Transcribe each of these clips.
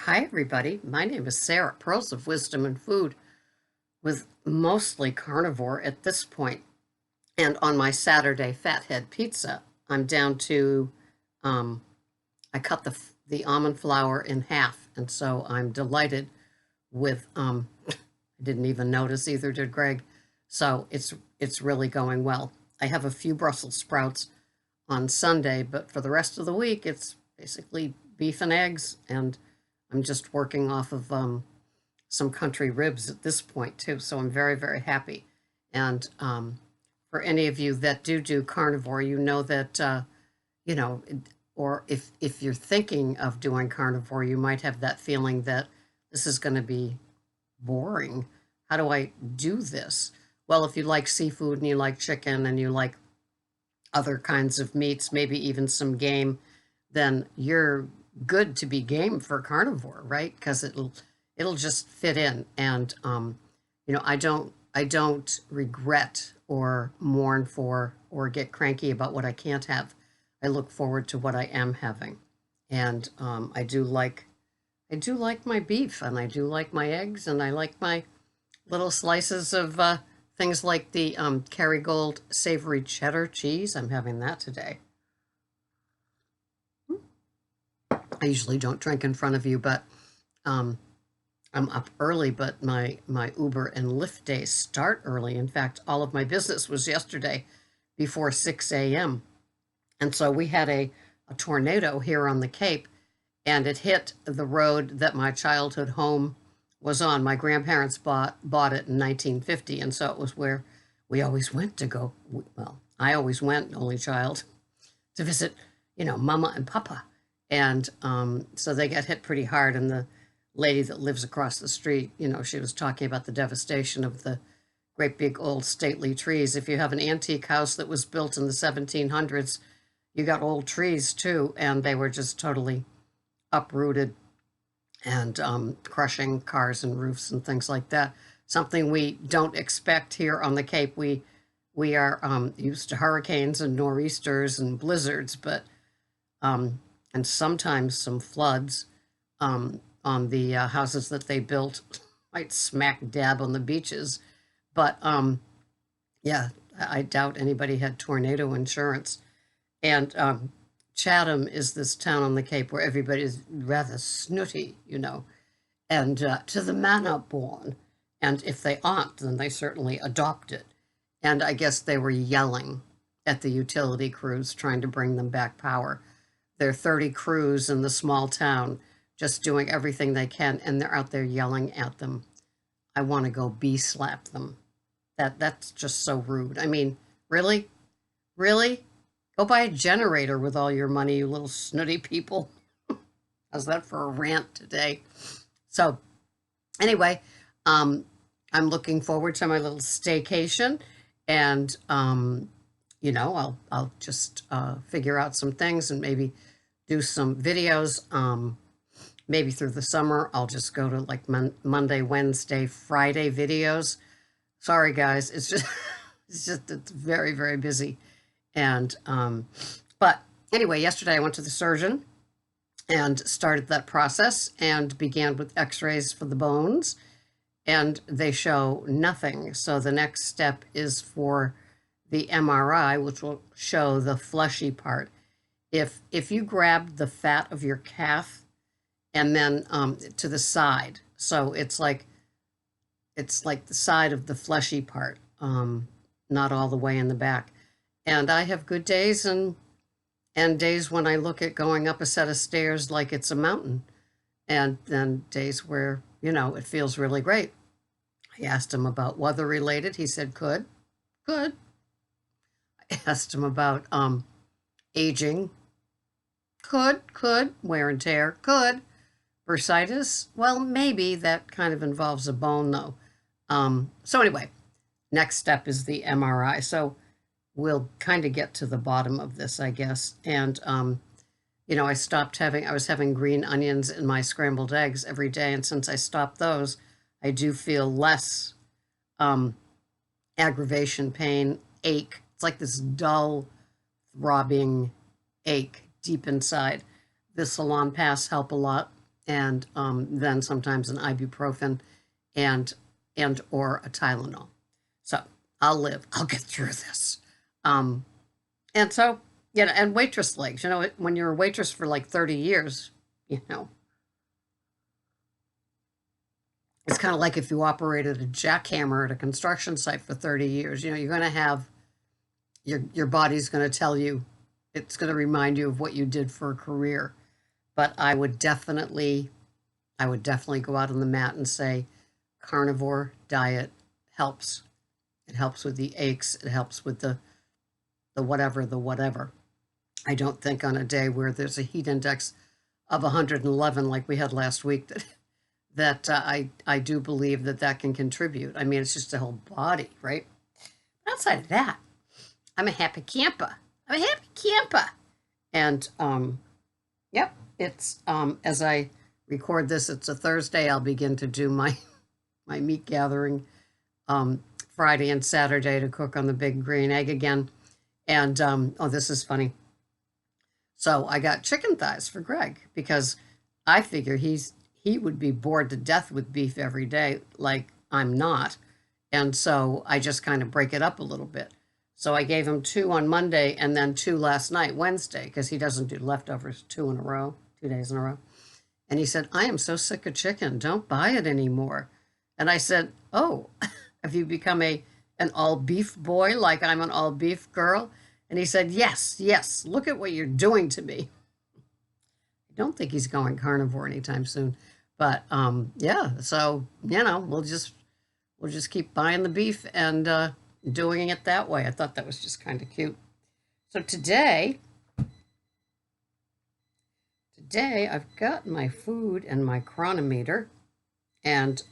Hi, everybody. My name is Sarah, Pearls of Wisdom and Food, with mostly carnivore at this point. And on my Saturday Fathead Pizza, I'm down to, um, I cut the almond flour in half. And so I'm delighted with, I didn't even notice either, did Greg. So it's really going well. I have a few Brussels sprouts on Sunday, but for the rest of the week, it's basically beef and eggs, and I'm just working off of some country ribs at this point too. So I'm very, very happy. And for any of you that do carnivore, you know that you know, or if you're thinking of doing carnivore, you might have that feeling that this is going to be boring. How do I do this? Well, if you like seafood and you like chicken and you like other kinds of meats, maybe even some game, then you're good to be game for carnivore, right? Because it'll just fit in. And I don't regret or mourn for or get cranky about what I can't have. I look forward to what I am having, and I do like my beef, and I do like my eggs, and I like my little slices of things like the Kerrygold savory cheddar cheese. I'm having that today. I usually don't drink in front of you, but um, I'm up early, but my Uber and Lyft days start early. In fact, all of my business was yesterday before 6 a.m. And so we had a tornado here on the Cape, and it hit the road that my childhood home was on. My grandparents bought it in 1950, and so it was where we always went to go. Well, I always went, only child, to visit, Mama and Papa. And so they got hit pretty hard. And the lady that lives across the street, she was talking about the devastation of the great big old stately trees. If you have an antique house that was built in the 1700s, you got old trees too, and they were just totally uprooted and crushing cars and roofs and things like that. Something we don't expect here on the Cape. We are used to hurricanes and nor'easters and blizzards, but and sometimes some floods on the houses that they built, right smack dab on the beaches. But yeah, I doubt anybody had tornado insurance. And Chatham is this town on the Cape where everybody is rather snooty, and to the manor born. And if they aren't, then they certainly adopt it. And I guess they were yelling at the utility crews trying to bring them back power. There are 30 crews in the small town just doing everything they can, and they're out there yelling at them. I want to go bee slap them. That's just so rude. I mean, really? Really? Go buy a generator with all your money, you little snooty people. How's that for a rant today? So, anyway, I'm looking forward to my little staycation, and I'll just figure out some things and maybe do some videos. Maybe through the summer, I'll just go to like Monday, Wednesday, Friday videos. Sorry, guys, it's just it's very, very busy. And but anyway, yesterday I went to the surgeon and started that process and began with x-rays for the bones, and they show nothing. So the next step is for the MRI, which will show the fleshy part. If you grab the fat of your calf and then to the side, so it's like the side of the fleshy part, not all the way in the back. And I have good days and days when I look at going up a set of stairs like it's a mountain, and then days where it feels really great. I asked him about weather related. He said could. I asked him about aging. Could wear and tear. Could bursitis. Well, maybe that kind of involves a bone though. So anyway, next step is the MRI. So we'll kind of get to the bottom of this, I guess. And I was having green onions in my scrambled eggs every day, and since I stopped those, I do feel less aggravation, pain, ache. It's like this dull, throbbing ache deep inside. The Salon Pass help a lot. and then sometimes an ibuprofen and or a Tylenol. So I'll live. I'll get through this. Um, and so, and waitress legs. When you're a waitress for like 30 years, it's kind of like if you operated a jackhammer at a construction site for 30 years. You're going to have your body's going to tell you, it's going to remind you of what you did for a career. But I would definitely go out on the mat and say, carnivore diet helps. It helps with the aches. It helps with the whatever. I don't think on a day where there's a heat index of 111 like we had last week that I do believe that can contribute. I mean, it's just the whole body, right? Outside of that, I'm a happy camper. And yep, it's as I record this, it's a Thursday. I'll begin to do my meat gathering Friday and Saturday to cook on the big green egg again. And this is funny. So I got chicken thighs for Greg because I figure he would be bored to death with beef every day, like I'm not. And so I just kind of break it up a little bit. So I gave him 2 on Monday and then 2 last night, Wednesday, because he doesn't do leftovers 2 days in a row. And he said, I am so sick of chicken. Don't buy it anymore. And I said, oh, have you become an all beef boy like I'm an all beef girl? And he said, yes, look at what you're doing to me. I don't think he's going carnivore anytime soon. But yeah, so, we'll just keep buying the beef and doing it that way. I thought that was just kind of cute. So today I've got my food and my chronometer, and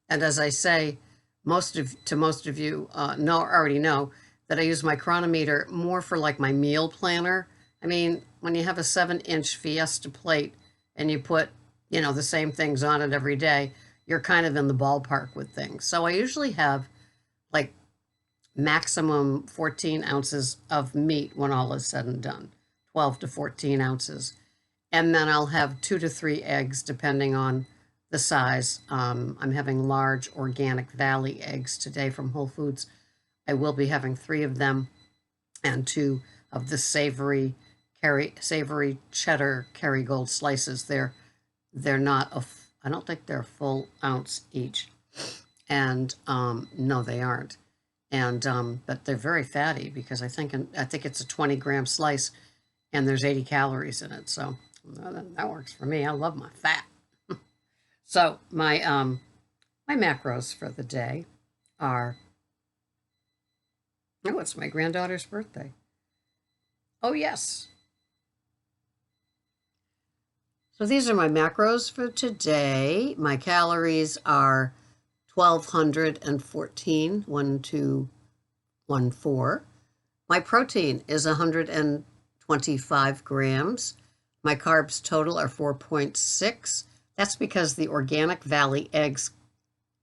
as I say, most of you already know that I use my chronometer more for like my meal planner. I mean, when you have a 7-inch Fiesta plate and you put the same things on it every day, you're kind of in the ballpark with things. So I usually have like maximum 14 ounces of meat when all is said and done, 12 to 14 ounces. And then I'll have 2 to 3 eggs, depending on the size. I'm having large organic Valley eggs today from Whole Foods. I will be having 3 of them and 2 of the savory cheddar Kerrygold slices. They're not I don't think they're a full ounce each. And no, they aren't. And but they're very fatty because I think it's a 20-gram slice and there's 80 calories in it. So that works for me. I love my fat. So my macros for the day are, it's my granddaughter's birthday. Oh, yes. So these are my macros for today. My calories are 1,214, 1214. My protein is 125 grams. My carbs total are 4.6. That's because the organic Valley eggs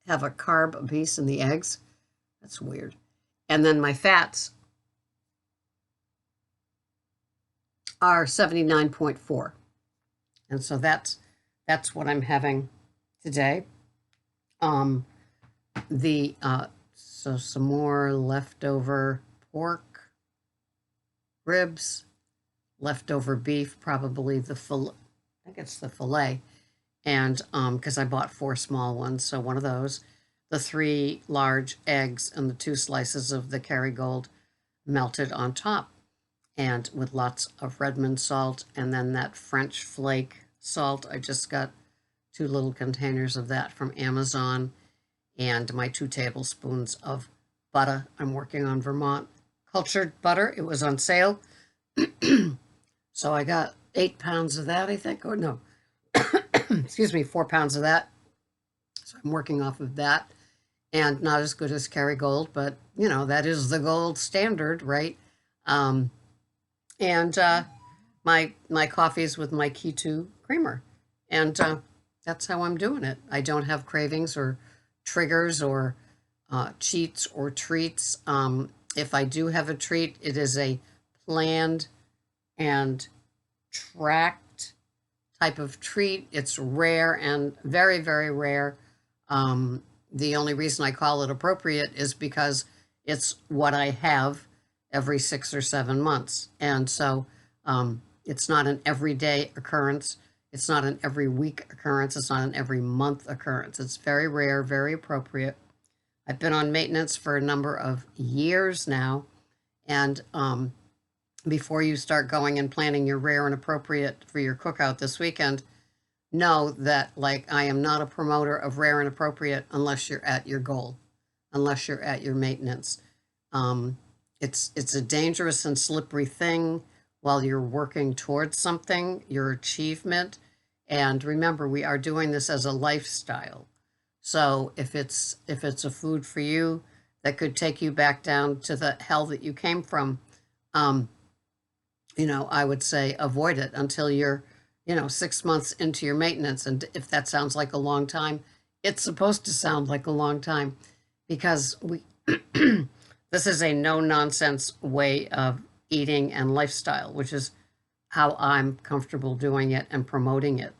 have a carb piece in the eggs. That's weird. And then my fats are 79.4. And so that's what I'm having today. So some more leftover pork, ribs, leftover beef, probably the fillet. I think it's the fillet. And because I bought 4 small ones, so one of those, the 3 large eggs and the 2 slices of the Kerrygold melted on top, and with lots of Redmond salt, and then that French flake salt. I just got 2 little containers of that from Amazon, and my 2 tablespoons of butter. I'm working on Vermont cultured butter. It was on sale. So I got 8 pounds of that, I think. Or no, excuse me, 4 pounds of that. So I'm working off of that. And not as good as Kerrygold, but, that is the gold standard, right? And my coffees with my Keto creamer. And that's how I'm doing it. I don't have cravings or triggers or cheats or treats. If I do have a treat, it is a planned and tracked type of treat. It's rare and very, very rare. The only reason I call it appropriate is because it's what I have every 6 or 7 months. And so it's not an everyday occurrence. It's not an every week occurrence. It's not an every month occurrence. It's very rare, very appropriate. I've been on maintenance for a number of years now. And before you start going and planning your rare and appropriate for your cookout this weekend, know that, like, I am not a promoter of rare and appropriate unless you're at your goal, unless you're at your maintenance. It's a dangerous and slippery thing while you're working towards something, your achievement. And remember, we are doing this as a lifestyle. So if it's a food for you that could take you back down to the hell that you came from, I would say avoid it until you're 6 months into your maintenance. And if that sounds like a long time, it's supposed to sound like a long time, because this is a no nonsense way of eating and lifestyle, which is how I'm comfortable doing it and promoting it.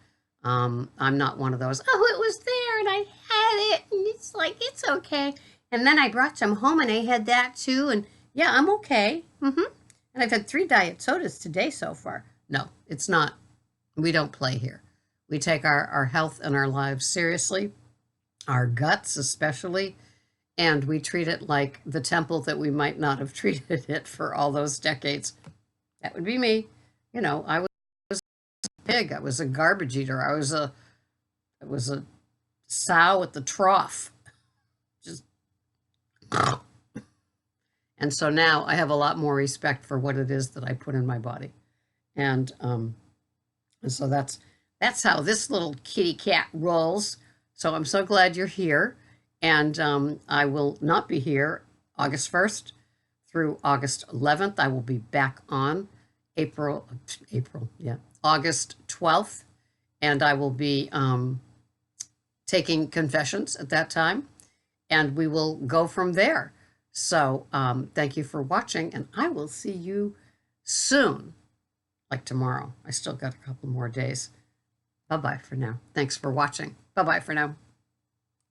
I'm not one of those, oh, it was there and I had it and it's like, it's okay. And then I brought some home and I had that too. And yeah, I'm okay. And I've had 3 diet sodas today so far. No, it's not. We don't play here. We take our health and our lives seriously, our guts especially, and we treat it like the temple that we might not have treated it for all those decades. That would be me. I was a pig. I was a garbage eater. I was a sow at the trough. Just and so now I have a lot more respect for what it is that I put in my body. And so that's how this little kitty cat rolls. So I'm so glad you're here. And I will not be here August 1st through August 11th. I will be back on August 12th. And I will be taking confessions at that time. And we will go from there. So thank you for watching. And I will see you soon. Like tomorrow. I still got a couple more days. Bye-bye for now. Thanks for watching. Bye-bye for now.